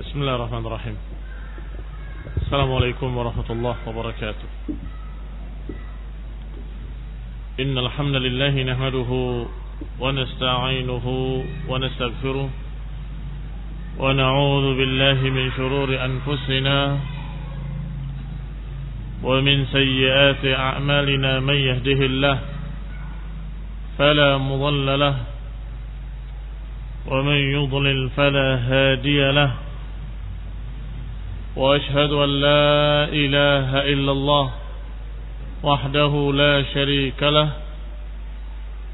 بسم الله الرحمن الرحيم. السلام عليكم ورحمة الله وبركاته. إن الحمد لله نحمده ونستعينه ونستغفره ونعوذ بالله من شرور أنفسنا ومن سيئات أعمالنا. من يهده الله فلا مضل له ومن يضلل فلا هادي له، وأشهد أن لا إله إلا الله وحده لا شريك له،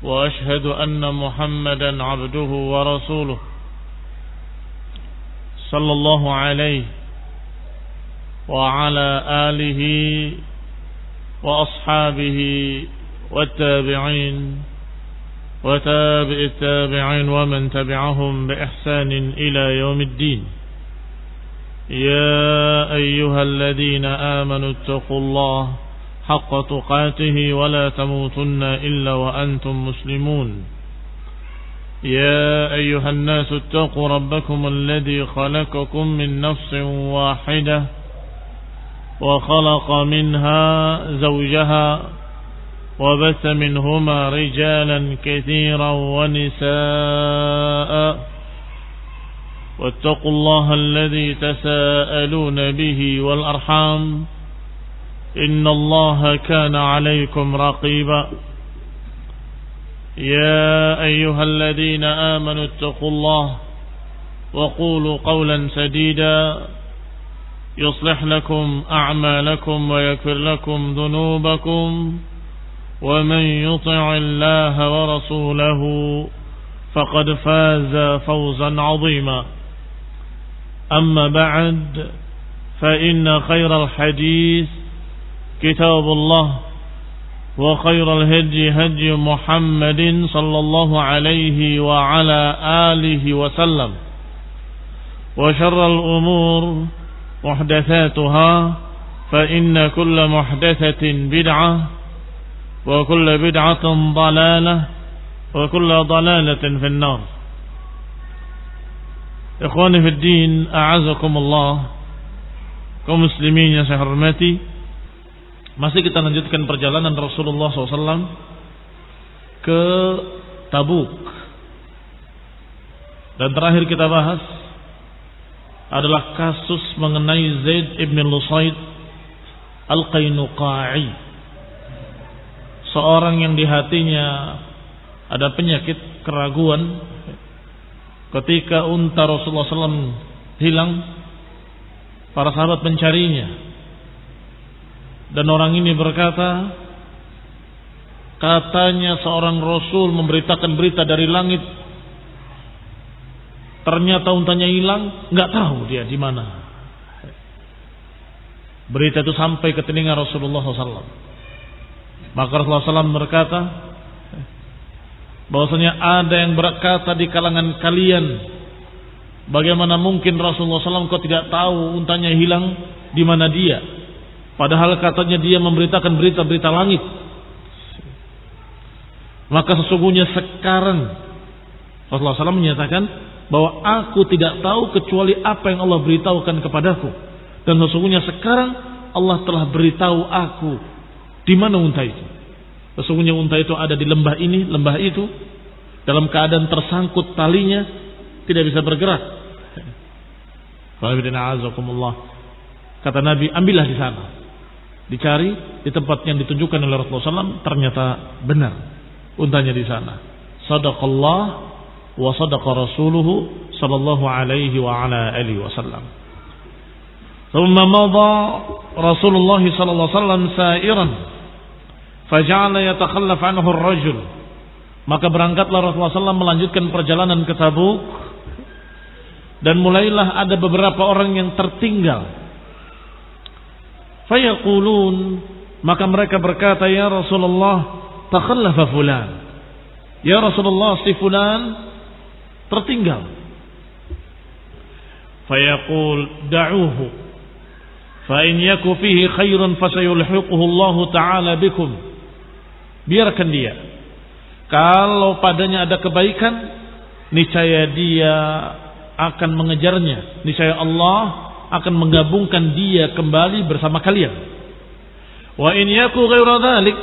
وأشهد أن محمدا عبده ورسوله صلى الله عليه وعلى آله وأصحابه والتابعين وتابع التابعين ومن تبعهم بإحسان إلى يوم الدين. يا أيها الذين آمنوا اتقوا الله حق تقاته ولا تموتن إلا وأنتم مسلمون. يا أيها الناس اتقوا ربكم الذي خلقكم من نفس واحدة وخلق منها زوجها وبث منهما رجالا كثيرا ونساء، واتقوا الله الذي تساءلون به والأرحام إن الله كان عليكم رقيبا. يا أيها الذين آمنوا اتقوا الله وقولوا قولا سديدا يصلح لكم أعمالكم ويغفر لكم ذنوبكم، ومن يطع الله ورسوله فقد فاز فوزا عظيما. أما بعد، فإن خير الحديث كتاب الله، وخير الهدي هدي محمد صلى الله عليه وعلى آله وسلم، وشر الأمور محدثاتها، فإن كل محدثة بدعة، وكل بدعة ضلالة، وكل ضلالة في النار. Ikhwani fi din, a'azakumullah, kaum muslimin yang saya hormati, masih kita lanjutkan perjalanan Rasulullah SAW ke Tabuk. Dan terakhir kita bahas adalah kasus mengenai Zaid ibn Lusaid Al-Qainuqa'i, seorang yang di hatinya ada penyakit keraguan. Ketika unta Rasulullah SAW hilang, para sahabat mencarinya, dan orang ini berkata, katanya seorang Rasul memberitakan berita dari langit, ternyata untanya hilang, nggak tahu dia di mana. Berita itu sampai ke telinga Rasulullah SAW. Maka Rasulullah SAW berkata bahwasanya ada yang berkata di kalangan kalian, bagaimana mungkin Rasulullah SAW kau tidak tahu untanya hilang di mana dia, padahal katanya dia memberitakan berita-berita langit. Maka sesungguhnya sekarang Rasulullah SAW menyatakan bahwa aku tidak tahu kecuali apa yang Allah beritahukan kepadaku, dan sesungguhnya sekarang Allah telah beritahu aku di mana unta itu. Sesungguhnya unta itu ada di lembah ini, lembah itu, dalam keadaan tersangkut talinya, tidak bisa bergerak. Kata Nabi, ambillah di sana. Dicari di tempat yang ditunjukkan oleh Rasulullah SAW, ternyata benar untanya di sana. Sadaqallah wa sadaqa rasuluhu sallallahu alaihi wa ala alihi wasallam. Thumma madha Rasulullah sallallahu alaihi wasallam sa'iran faja'ala yatakhallaf anhu ar-rajul. Maka berangkatlah Rasulullah SAW melanjutkan perjalanan ke Tabuk, dan mulailah ada beberapa orang yang tertinggal. Fayaqulun, maka mereka berkata, ya Rasulullah, takhallafa fulan. Ya Rasulullah, si fulan tertinggal. Fayaqul da'uhu fa in yaku fihi khairun fasayulhiquhu Allah ta'ala bikum. Biarkan dia, kalau padanya ada kebaikan, niscaya dia akan mengejarnya. Niscaya Allah akan menggabungkan dia kembali bersama kalian. Wa in yaku ghairu dzalik,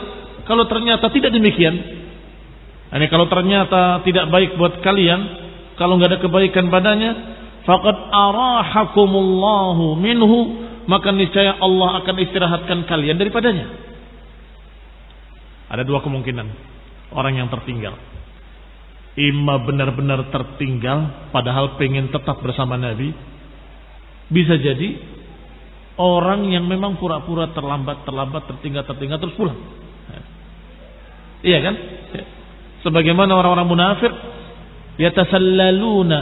kalau ternyata tidak demikian, kalau ternyata tidak baik buat kalian, kalau nggak ada kebaikan padanya, faqad arahakumullahu minhu, maka niscaya Allah akan istirahatkan kalian daripadanya. Ada dua kemungkinan orang yang tertinggal. Ima benar-benar tertinggal padahal pengen tetap bersama Nabi. Bisa jadi orang yang memang pura-pura terlambat, tertinggal terus pulang. Iya kan? Sebagaimana orang-orang munafik, yatasallaluna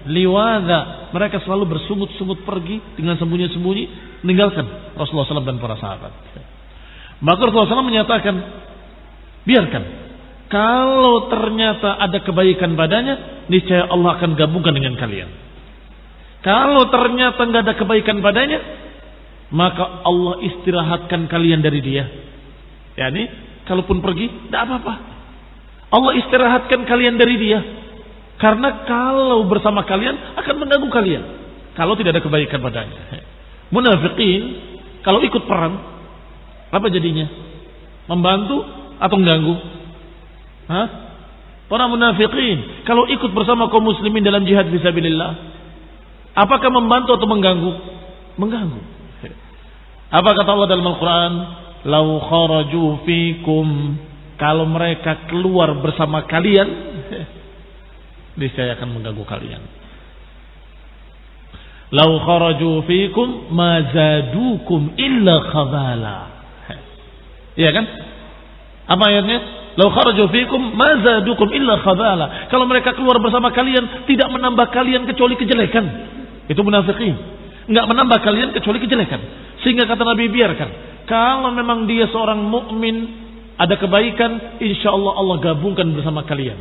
liwadha, mereka selalu bersungut-sungut pergi dengan sembunyi-sembunyi meninggalkan Rasulullah SAW dan para sahabat. Maka Rasulullah SAW menyatakan, biarkan. Kalau ternyata ada kebaikan padanya, niscaya Allah akan gabungkan dengan kalian. Kalau ternyata nggak ada kebaikan padanya, maka Allah istirahatkan kalian dari dia. Yani, kalaupun pergi, tidak apa-apa. Allah istirahatkan kalian dari dia. Karena kalau bersama kalian akan mengganggu kalian. Kalau tidak ada kebaikan padanya. Munafiqin, kalau ikut perang, apa jadinya? Membantu atau mengganggu? Para munafiqin kalau ikut bersama kaum muslimin dalam jihad fisabilillah, apakah membantu atau mengganggu? Mengganggu. Apa kata Allah dalam Al-Quran? Lau kharaju fikum, kalau mereka keluar bersama kalian, niscaya akan mengganggu kalian. Lau kharaju fikum ma zadukum illa khabala. Iya kan? Apa ayatnya? Lau kharaju fikum ma zadukum illa khabala. Kalau mereka keluar bersama kalian, tidak menambah kalian kecuali kejelekan. Itu munafiqin. Enggak menambah kalian kecuali kejelekan. Sehingga kata Nabi, biarkan. Kalau memang dia seorang mukmin, ada kebaikan, insyaallah Allah gabungkan bersama kalian.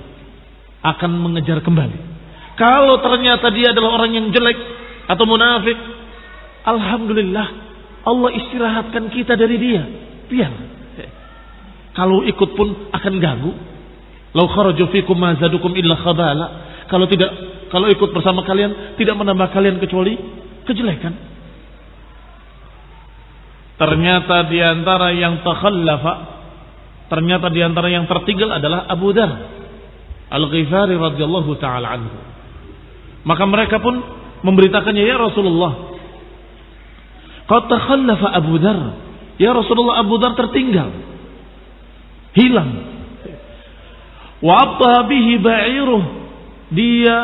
Akan mengejar kembali. Kalau ternyata dia adalah orang yang jelek atau munafik, alhamdulillah Allah istirahatkan kita dari dia. Biar. Kalau ikut pun akan ganggu. Lau kharaju fikum ma zadukum illa khabala. Kalau ikut bersama kalian tidak menambah kalian kecuali kejelekan. Ternyata di antara yang takhallafa, ternyata di antara yang tertinggal adalah Abu Dzar Al-Ghifari radhiyallahu taala anhu. Maka mereka pun memberitakannya, ya Rasulullah, qad takhallafa Abu Dzar. Ya Rasulullah, Abu Dzar tertinggal, hilang. Wa abtaha bihi ba'iruh, dia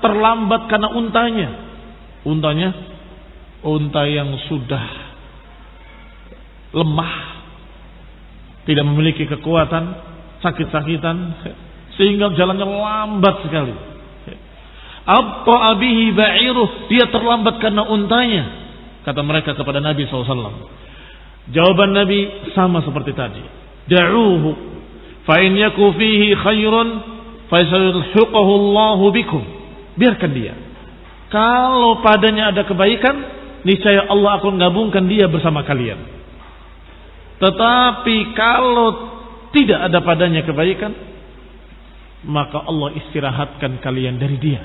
terlambat karena untanya. Unta yang sudah lemah, tidak memiliki kekuatan, sakit-sakitan, sehingga jalannya lambat sekali. Abtaha bihi ba'iruh, dia terlambat karena untanya, kata mereka kepada Nabi SAW. Jawaban Nabi sama seperti tadi. Da'uhu fa in yaku fihi khairun fa sayulhiquhu Allahu bikum. Biarkan dia. Kalau padanya ada kebaikan, niscaya Allah akan gabungkan dia bersama kalian. Tetapi kalau tidak ada padanya kebaikan, maka Allah istirahatkan kalian dari dia.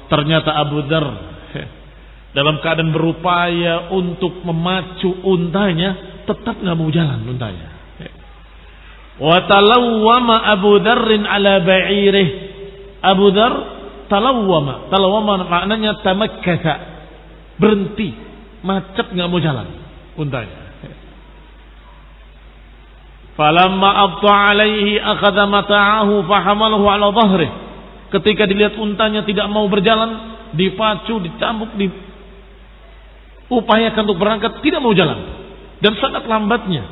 Ternyata Abu Dzar dalam keadaan berupaya untuk memacu untanya, tetap nggak mau jalan untanya. Wa talawwama Abu Dzarrin ala ba'irih. Abu Dzar talawwama. Talawwama maknanya tamakkasa, berhenti, macet, nggak mau jalan untanya. Falamma abta alaihi akhadha mata'ahu fahamalahu ala dhahrihi. Ketika dilihat untanya tidak mau berjalan, dipacu, dicambuk, upayakan untuk berangkat, tidak mau jalan dan sangat lambatnya,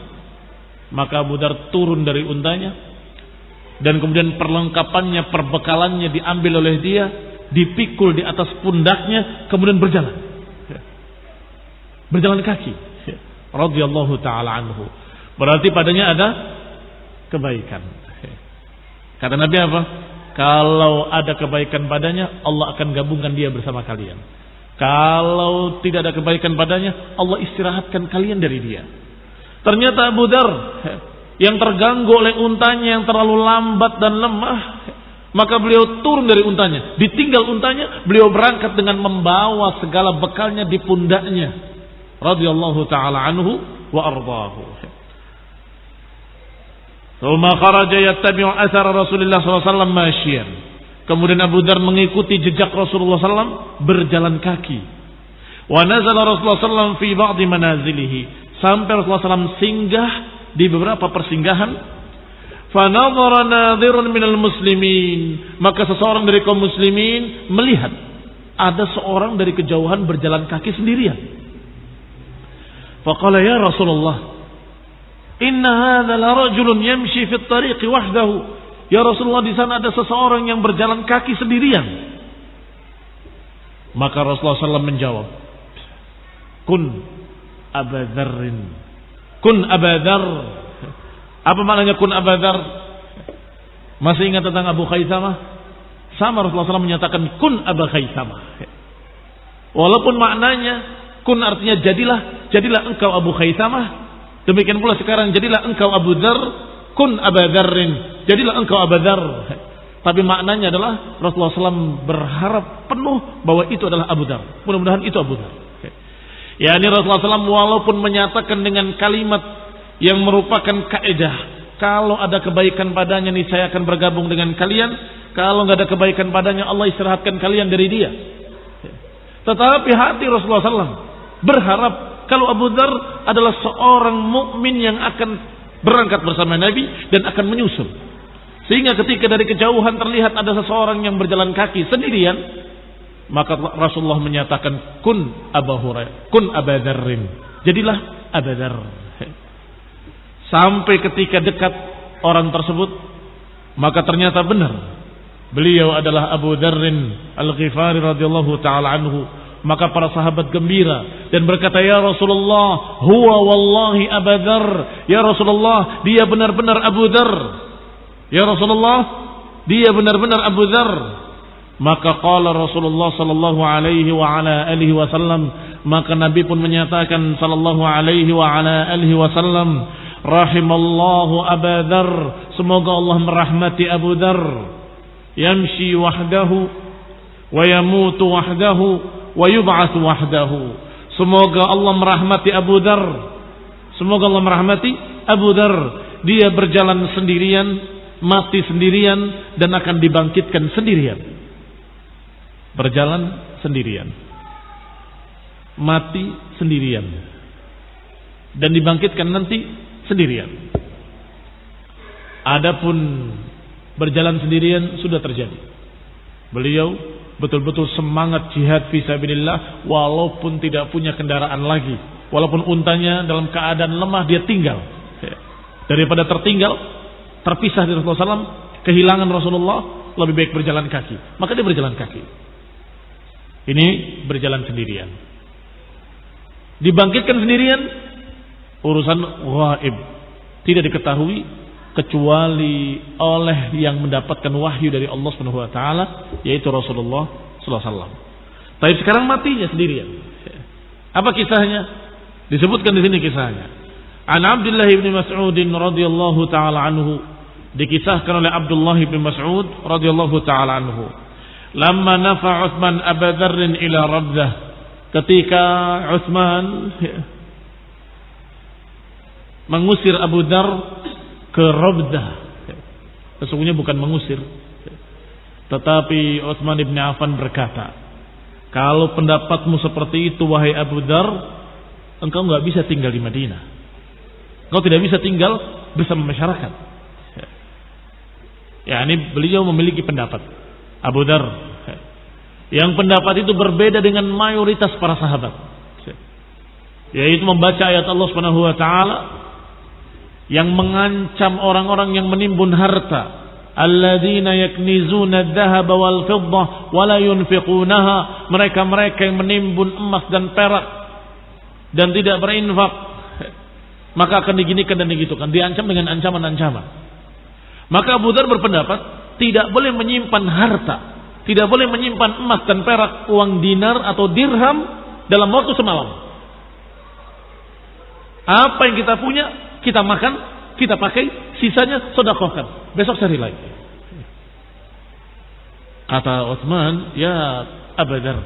maka Abu Dzar turun dari untanya dan kemudian perlengkapannya, perbekalannya diambil oleh dia, dipikul di atas pundaknya, kemudian berjalan kaki radhiyallahu taala anhu. Berarti padanya ada kebaikan. Kata Nabi apa? Kalau ada kebaikan padanya, Allah akan gabungkan dia bersama kalian. Kalau tidak ada kebaikan padanya, Allah istirahatkan kalian dari dia. Ternyata Abu Dzar yang terganggu oleh untanya yang terlalu lambat dan lemah, Maka beliau turun dari untanya, ditinggal untanya, beliau berangkat dengan membawa segala bekalnya di pundaknya. Radhiyallahu taala anhu wa ardhahu. Tsumma kharaja yattabi'u athara Rasulullah sallallahu alaihi wasallam masyian. Kemudian Abu Dzar mengikuti jejak Rasulullah sallallahu berjalan kaki. Wa nazala Rasulullah sallallahu fi ba'di manazilihi. Sampai Rasulullah sallallahu singgah di beberapa persinggahan. Fanadhara nadhirun minal muslimin, maka seseorang dari kaum muslimin melihat ada seorang dari kejauhan berjalan kaki sendirian. Faqala ya Rasulullah, inna hadha la rajulun yamshi fi at-tariq wahdahu. Ya Rasulullah, di sana ada seseorang yang berjalan kaki sendirian. Maka Rasulullah SAW menjawab, kun Aba Dzarrin, kun Aba Dzar. Apa maknanya kun Aba Dzar? Masih ingat tentang Abu Khaisamah? Sama Rasulullah SAW menyatakan kun Aba Khaisamah. Walaupun maknanya kun artinya jadilah engkau Abu Khaisamah. Demikian pula sekarang jadilah engkau Abu Dzar, kun Aba Dzarrin, jadilah engkau Aba Dzar. Tapi maknanya adalah Rasulullah SAW berharap penuh bahwa itu adalah Abu Dzar. Mudah-mudahan itu Abu Dzar. Ya, ini Rasulullah SAW walaupun menyatakan dengan kalimat yang merupakan kaidah, kalau ada kebaikan padanya nih saya akan bergabung dengan kalian, kalau nggak ada kebaikan padanya Allah istirahatkan kalian dari dia. Tetapi hati Rasulullah SAW berharap kalau Abu Dzar adalah seorang mukmin yang akan berangkat bersama Nabi dan akan menyusul. Sehingga ketika dari kejauhan terlihat ada seseorang yang berjalan kaki sendirian, maka Rasulullah menyatakan kun Abu Hurairah, kun Aba Dzarrin, jadilah Aba Dzar. Sampai ketika dekat orang tersebut, maka ternyata benar beliau adalah Abu Dzarrin Al-Ghifari radhiyallahu taala anhu. Maka para sahabat gembira dan berkata, ya Rasulullah, huwa wallahi Abu Dzar. Ya Rasulullah, dia benar-benar Abu Dzar. Ya Rasulullah, dia benar-benar Abu Dzar. Maka qala Rasulullah sallallahu alaihi wa ala alihi wasallam, maka Nabi pun menyatakan sallallahu alaihi wa ala alihi wasallam, rahimallahu Abu Dzar, semoga Allah merahmati Abu Dzar, yamshi wahdahu wa yamutu wahdahu wa yub'atsu wahdahu. Semoga Allah merahmati Abu Dzar, semoga Allah merahmati Abu Dzar, dia berjalan sendirian, mati sendirian, dan akan dibangkitkan sendirian. Berjalan sendirian, mati sendirian, dan dibangkitkan nanti sendirian. Adapun berjalan sendirian sudah terjadi. Beliau betul-betul semangat jihad fisabilillah walaupun tidak punya kendaraan lagi, walaupun untanya dalam keadaan lemah dia tinggal. Daripada tertinggal, terpisah dari Rasulullah SAW, kehilangan Rasulullah, lebih baik berjalan kaki. Maka dia berjalan kaki. Ini berjalan sendirian. Dibangkitkan sendirian, urusan ghaib, tidak diketahui kecuali oleh yang mendapatkan wahyu dari Allah Subhanahu wa taala, yaitu Rasulullah sallallahu alaihi wasallam. Tapi sekarang matinya sendirian. Apa kisahnya? Disebutkan di sini kisahnya. An Abdullah bin Mas'ud radhiyallahu taala anhu, dikisahkan oleh Abdullah bin Mas'ud radhiyallahu taala anhu. Lamma nafa Utsman Abu Dzarrin ila Rabdah, ketika Utsman mengusir Abu Dzar ke Rabdah, sesungguhnya bukan mengusir, tetapi Utsman bin Affan berkata, kalau pendapatmu seperti itu wahai Abu Dzar, engkau enggak bisa tinggal di Madinah, engkau tidak bisa tinggal bersama masyarakat. Ya, ini beliau memiliki pendapat Abu Dzar, yang pendapat itu berbeda dengan mayoritas para sahabat, yaitu membaca ayat Allah Subhanahu wa taala yang mengancam orang-orang yang menimbun harta, alladzina yaknizuna adh-dhahaba wal fiddah wa la yunfiqunaha, mereka-mereka yang menimbun emas dan perak dan tidak berinfak, maka akan diginikan dan digitukan, diancam dengan ancaman-ancaman. Maka Abu Dzar berpendapat tidak boleh menyimpan harta, tidak boleh menyimpan emas dan perak, uang dinar atau dirham dalam waktu semalam. Apa yang kita punya, kita makan, kita pakai, sisanya sedekahkan, besok cari lagi. Kata Utsman, "Ya Abu Dzar,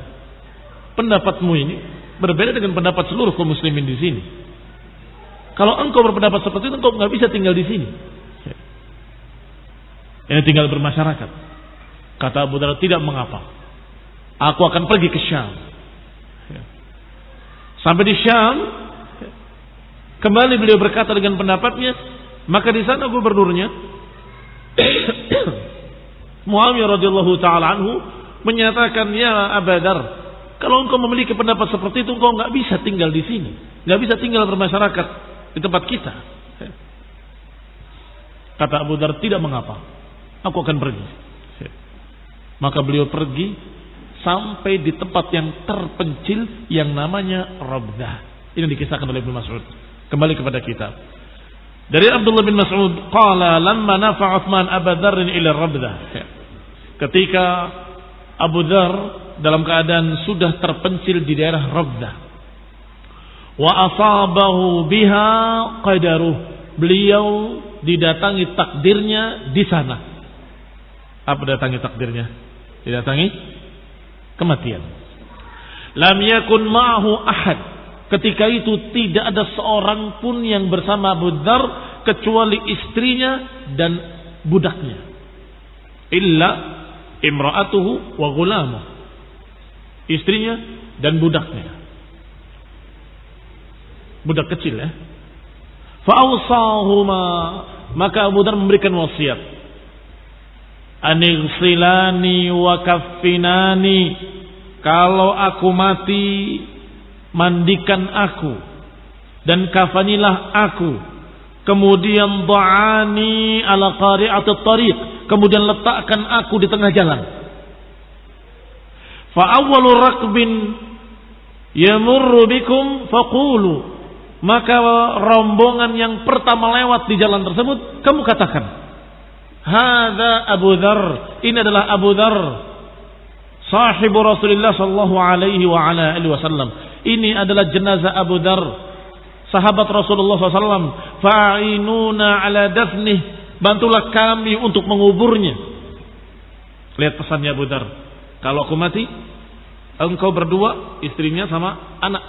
pendapatmu ini berbeda dengan pendapat seluruh kaum muslimin di sini. Kalau engkau berpendapat seperti itu, engkau nggak bisa tinggal di sini. Ini tinggal bermasyarakat." Kata Abu Dzar, "Tidak mengapa. Aku akan pergi ke Syam." Sampai di Syam, kembali beliau berkata dengan pendapatnya, maka di sana gubernurnya Muawiyah radhiyallahu taala anhu menyatakan, "Ya Abu Dzar, kalau engkau memiliki pendapat seperti itu, engkau nggak bisa tinggal di sini, nggak bisa tinggal bermasyarakat di tempat kita." Kata Abu Dzar, "Tidak mengapa, aku akan pergi." Maka beliau pergi sampai di tempat yang terpencil yang namanya Rabdah. Ini dikisahkan oleh Ibnu Mas'ud. Kembali kepada kita. Dari Abdullah bin Mas'ud, qala lamma nafa Utsman Abu Dzar ila Rabdah. Ketika Abu Dzar dalam keadaan sudah terpencil di daerah Rabdah. Wa asabahu biha qadaruh. Beliau didatangi takdirnya di sana. Apa datangi takdirnya? Didatangi kematian. Lam yakun ma'ahu ahad. Ketika itu tidak ada seorang pun yang bersama Abu Dzar kecuali istrinya dan budaknya. Illa imra'atuhu wa ghulamuh. Istrinya dan budaknya. Budak kecil ya. Fa'awsahuma, maka Abu Dzar memberikan wasiat. Anighsilani wa kaffinani, kalau aku mati mandikan aku dan kafanilah aku, kemudian dha'ani ala qari'atit tariq, kemudian letakkan aku di tengah jalan. Fa awwalu rakbin yamurru bikum faqulu, maka rombongan yang pertama lewat di jalan tersebut kamu katakan, hadza Abu Dzar, ini adalah Abu Dzar sahibu Rasulullah sallallahu alaihi wa ala alihi wasallam, ini adalah jenazah Abu Dzar sahabat Rasulullah SAW. Fa'inuna ala dafnih, bantulah kami untuk menguburnya. Lihat pesannya Abu Dzar, kalau aku mati, engkau berdua, istrinya sama anak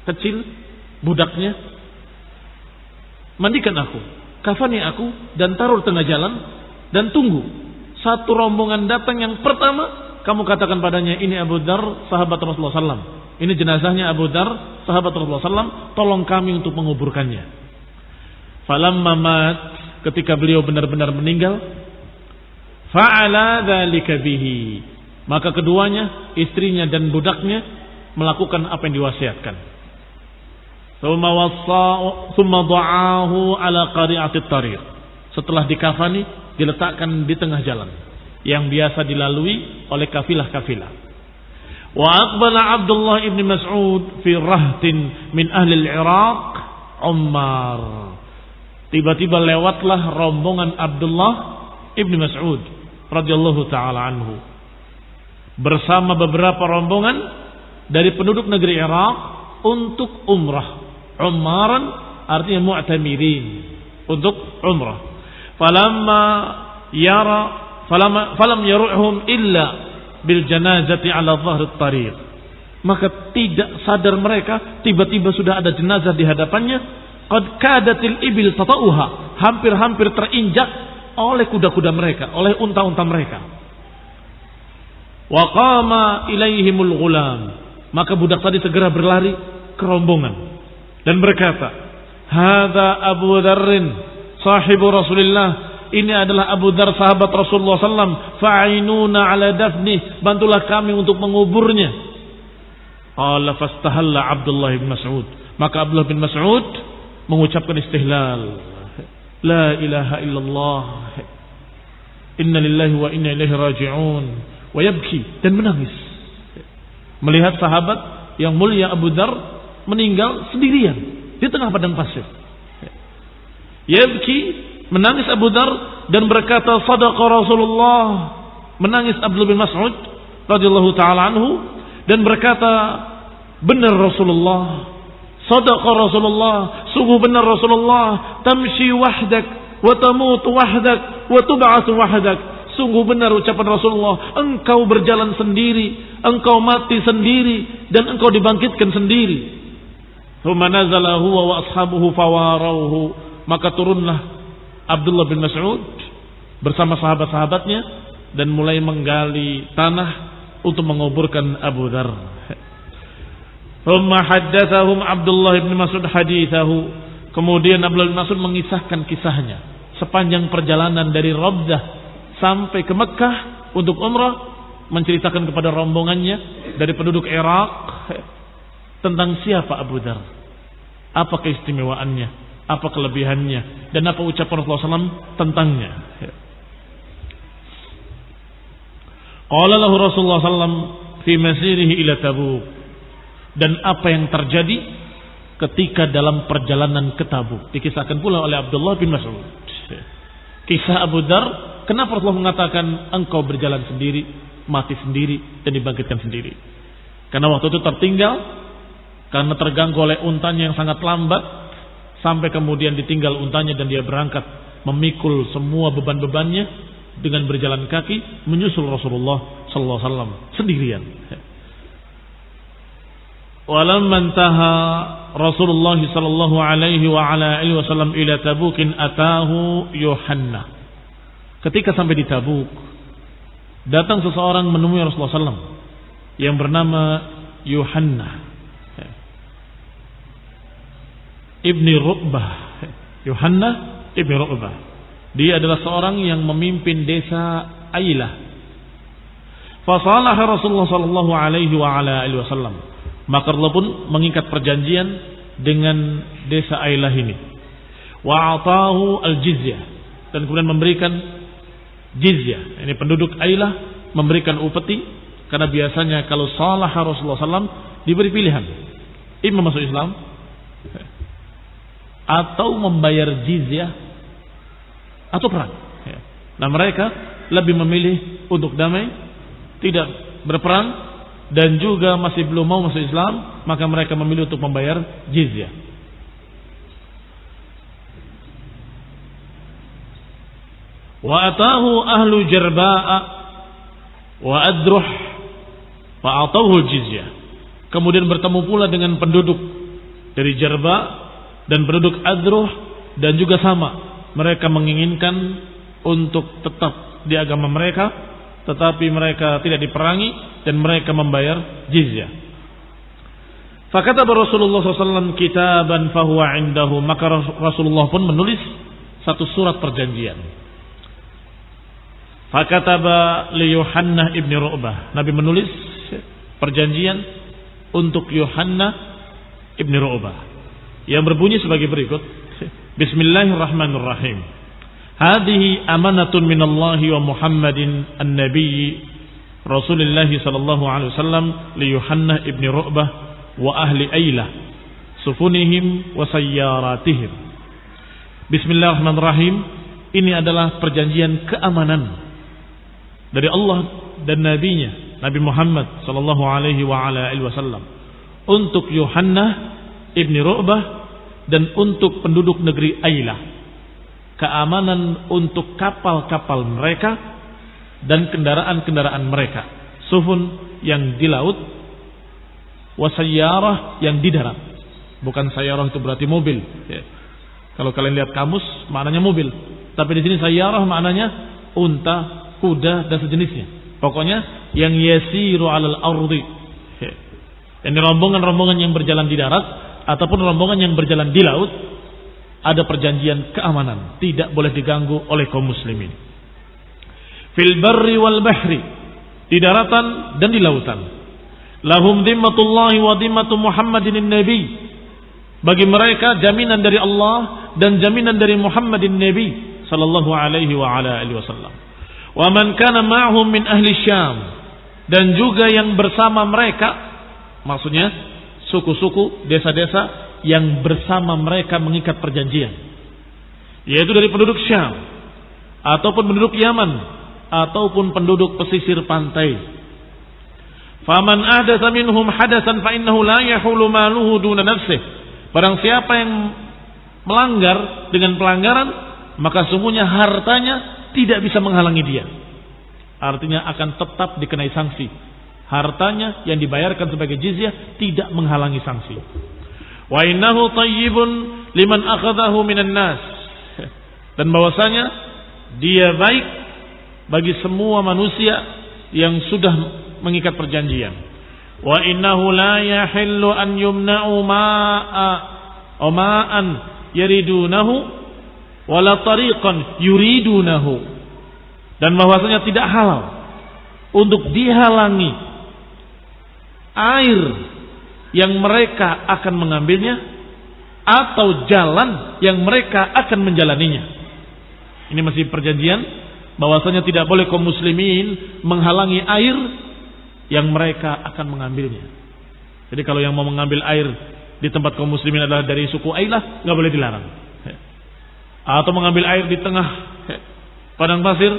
kecil, budaknya, mandikan aku, kafani aku, dan taruh tengah jalan, dan tunggu satu rombongan datang. Yang pertama kamu katakan padanya, ini Abu Dzar sahabat Rasulullah SAW, ini jenazahnya Abu Dzar sahabat Rasulullah SAW, tolong kami untuk menguburkannya. Falamma mat, ketika beliau benar-benar meninggal, fa'ala dzalika bihi, maka keduanya, istrinya dan budaknya, melakukan apa yang diwasiatkan. Tsumma dha'ahu ala qari'atit tariq, setelah dikafani diletakkan di tengah jalan yang biasa dilalui oleh kafilah-kafilah. Wa aqbala Abdullah ibn Mas'ud fi rahtin min ahli al-Iraq Ummar. Tiba-tiba lewatlah rombongan Abdullah ibn Mas'ud radhiyallahu taala anhu bersama beberapa rombongan dari penduduk negeri Irak untuk umrah. Ummaran artinya mu'tamirin, untuk umrah. Falam yaruhum illa bil janazati ala dhahrit tariq, maka tidak sadar mereka, tiba-tiba sudah ada jenazah di hadapannya. Qad kadatil ibil tata'uha, hampir-hampir terinjak oleh kuda-kuda mereka, oleh unta-unta mereka. Wa qama ilaihimul ghulam, maka budak tadi segera berlari ke rombongan dan berkata, hadza Abu Dzarrin sahibu Rasulillah, ini adalah Abu Dzar sahabat Rasulullah SAW. Fa'inuna ala dafni, bantulah kami untuk menguburnya. Qala fastahalla Abdullah bin Mas'ud, maka Abdullah bin Mas'ud mengucapkan istihlal, la ilaha illallah, inna lillahi wa inna ilaihi raji'un, wa yabki, dan menangis melihat sahabat yang mulia Abu Dzar meninggal sendirian di tengah padang pasir. Yabki, menangis Abu Dzar dan berkata, sadaqa Rasulullah, menangis Abdullah bin Mas'ud radhiyallahu taala anhu dan berkata, benar Rasulullah, sadaqa Rasulullah, sungguh benar Rasulullah, tamshi wahdak wa tamutu wahdak wa tub'atsu wahdak, sungguh benar ucapan Rasulullah, engkau berjalan sendiri, engkau mati sendiri, dan engkau dibangkitkan sendiri. Thumma nazala huwa wa ashabuhu fawarauhu. Maka turunlah Abdullah bin Mas'ud bersama sahabat-sahabatnya dan mulai menggali tanah untuk menguburkan Abu Dzar. Thumma haddatsahum Abdullah bin Mas'ud hadithahu. Kemudian Abdullah bin Mas'ud mengisahkan kisahnya sepanjang perjalanan dari Rabdah sampai ke Mekkah untuk umrah, menceritakan kepada rombongannya dari penduduk Irak tentang siapa Abu Dzar, apa keistimewaannya, apa kelebihannya, dan apa ucapan Rasulullah SAW tentangnya. Qala lahu Rasulullah SAW fi masirihi ila Tabuk, dan apa yang terjadi ketika dalam perjalanan ke Tabuk dikisahkan pula oleh Abdullah bin Mas'ud. Kisah Abu Dzar, kenapa Rasulullah mengatakan engkau berjalan sendiri, mati sendiri, dan dibangkitkan sendiri? Karena waktu itu tertinggal, karena terganggu oleh untanya yang sangat lambat, sampai kemudian ditinggal untanya dan dia berangkat memikul semua beban-bebannya dengan berjalan kaki menyusul Rasulullah sallallahu alaihi wasallam sendirian. Walamma intaha Rasulullah sallallahu alaihi wa ala alihi wasallam ila Tabukin atahu Yuhanna. Ketika sampai di Tabuk, datang seseorang menemui Rasulullah SAW yang bernama Yuhanna ibni Ru'bah. Yuhanna ibni Ru'bah. Dia adalah seorang yang memimpin desa Ailah. Fasalah Rasulullah sallallahu alaihi wa ala alihi wasallam. Maka Allah pun mengikat perjanjian dengan desa Ailah ini. Wa atahu al-jizyah, dan kemudian memberikan jizyah. Ini penduduk Ailah memberikan upeti, karena biasanya kalau salah Rasulullah SAW diberi pilihan, imam masuk Islam atau membayar jizyah atau perang. Nah, mereka lebih memilih untuk damai, tidak berperang, dan juga masih belum mau masuk Islam, maka mereka memilih untuk membayar jizyah. Wa atahu ahlu Jarba'a wa Adruh fa atauhu jizyah. Kemudian bertemu pula dengan penduduk dari Jarba dan penduduk Adruh, dan juga sama, mereka menginginkan untuk tetap di agama mereka, tetapi mereka tidak diperangi dan mereka membayar jizyah. Fakataba Rasulullah SAW kitaban fahuwa indahu. Maka Rasulullah pun menulis satu surat perjanjian. Fakataba li Yuhanna ibni Ru'bah. Nabi menulis perjanjian untuk Yuhanna ibni Ru'bah yang berbunyi sebagai berikut. Bismillahirrahmanirrahim. Hadhihi amanatun minallahi wa Muhammadin an-nabiyyi Rasulullah sallallahu alaihi wasallam li Yuhanna ibni Ru'bah wa ahli Ailah sufunihim wa sayyaratihim. Bismillahirrahmanirrahim. Ini adalah perjanjian keamanan dari Allah dan nabinya Nabi Muhammad sallallahu alaihi wa ala alihi wasallam untuk Yuhanna ibni Ru'bah dan untuk penduduk negeri Ailah. Keamanan untuk kapal-kapal mereka dan kendaraan-kendaraan mereka, sufun yang di laut, wasayyarah yang di darat. Bukan sayyarah itu berarti mobil. Ya. Kalau kalian lihat kamus, maknanya mobil. Tapi di sini sayyarah maknanya unta, kuda dan sejenisnya. Pokoknya yang yasiru alal ardi. Ya. Ini rombongan-rombongan yang berjalan di darat ataupun rombongan yang berjalan di laut. Ada perjanjian keamanan, tidak boleh diganggu oleh kaum muslimin. Fil barri wal bahri, di daratan dan di lautan. Lahum dhimmatullahi wa dhimmatu Muhammadin nabi. Bagi mereka jaminan dari Allah dan jaminan dari Muhammadin nabi sallallahu alaihi wa ala alihi wasallam. Wa man kana ma'hum min ahli Syam, dan juga yang bersama mereka, maksudnya suku-suku, desa-desa yang bersama mereka mengikat perjanjian, yaitu dari penduduk Syam ataupun penduduk Yaman ataupun penduduk pesisir pantai. Faman ahdatsa minhum hadasan fa innahu la yahulu maluhu duna nafsihi. Barang siapa yang melanggar dengan pelanggaran, maka sungguhnya hartanya tidak bisa menghalangi dia. Artinya akan tetap dikenai sanksi. Hartanya yang dibayarkan sebagai jizyah tidak menghalangi sanksi. Wa innahu thayyibun liman akhadhahu minan nas. Dan bahwasanya dia baik bagi semua manusia yang sudah mengikat perjanjian. Wa innahu la yahillu an yumna'u ma'an yaridunahu wala tariqan yuridunahu. Dan bahwasanya tidak halal untuk dihalangi air yang mereka akan mengambilnya atau jalan yang mereka akan menjalaninya. Ini masih perjanjian bahwasanya tidak boleh kaum muslimin menghalangi air yang mereka akan mengambilnya. Jadi kalau yang mau mengambil air di tempat kaum muslimin adalah dari suku Ailah, nggak boleh dilarang. Atau mengambil air di tengah padang pasir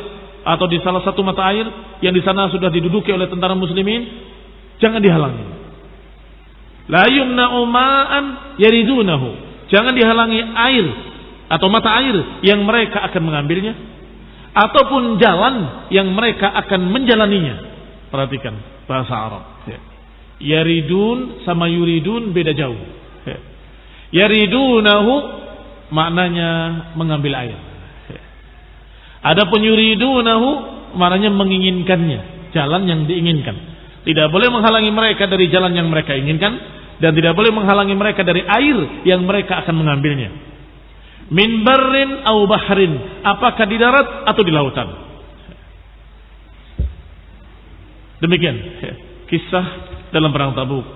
atau di salah satu mata air yang di sana sudah diduduki oleh tentara muslimin, jangan dihalangi. La yumna'u ma'an yaridunahu. Jangan dihalangi air atau mata air yang mereka akan mengambilnya ataupun jalan yang mereka akan menjalaninya. Perhatikan bahasa Arab. Yaridun sama yuridun beda jauh. Yaridunahu maknanya mengambil air. Adapun yuridunahu maknanya menginginkannya, jalan yang diinginkan. Tidak boleh menghalangi mereka dari jalan yang mereka inginkan dan tidak boleh menghalangi mereka dari air yang mereka akan mengambilnya. Min barrin au bahrin, apakah di darat atau di lautan. Demikian kisah dalam perang Tabuk.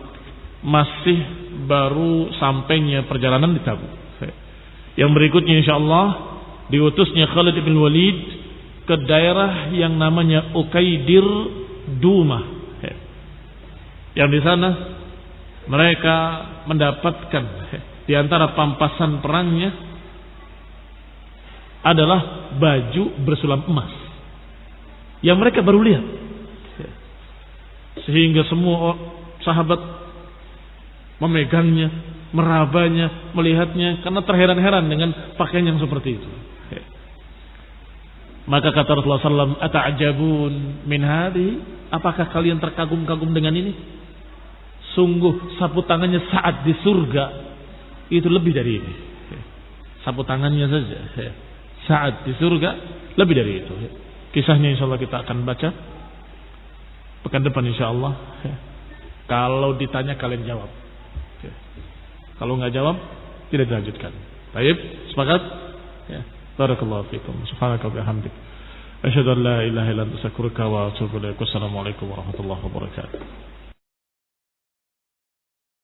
Masih baru sampainya perjalanan di Tabuk. Yang berikutnya insyaallah diutusnya Khalid bin Walid ke daerah yang namanya Ukaidir Dumah. Yang di sana mereka mendapatkan di antara pampasan perangnya adalah baju bersulam emas yang mereka baru lihat, sehingga semua sahabat memegangnya, merabanya, melihatnya karena terheran-heran dengan pakaian yang seperti itu. Maka kata Rasulullah SAW, ata'ajabun min hadhihi, apakah kalian terkagum-kagum dengan ini? Sungguh sapu tangannya Sa'ad di surga itu lebih dari ini. Sapu tangannya saja Sa'ad di surga lebih dari itu. Kisahnya insyaallah kita akan baca pekan depan insyaallah. Kalau ditanya kalian jawab. Kalau nggak jawab tidak dilanjutkan. Baik, sepakat? Ya. Barakallahu fikum. Subhanaka wa bihamdik. Asyhadu an la ilaha illa anta astaghfiruka wa atubu ilaik. Wassalamualaikum warahmatullahi wabarakatuh.